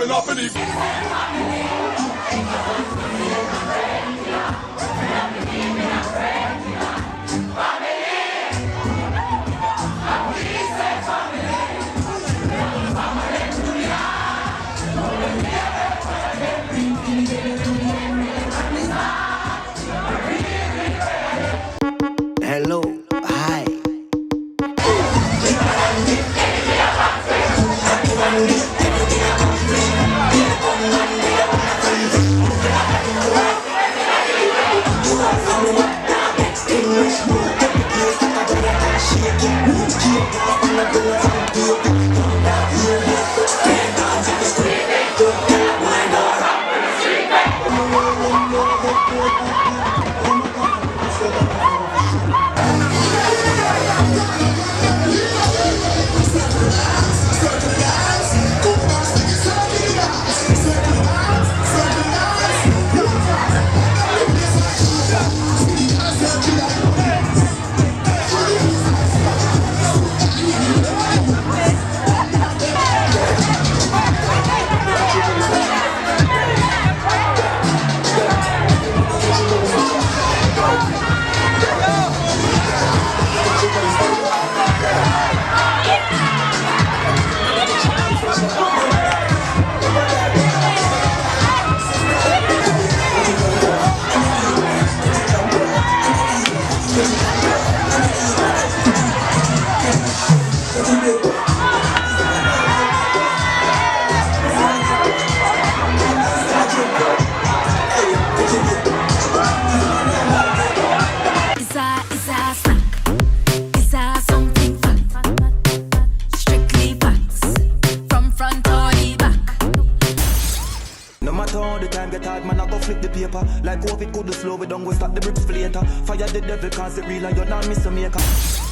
open up in the... Hello, hi. Like COVID could slow it down, go stop the bricks for later. Fire the devil cause it real and you're not miss a maker.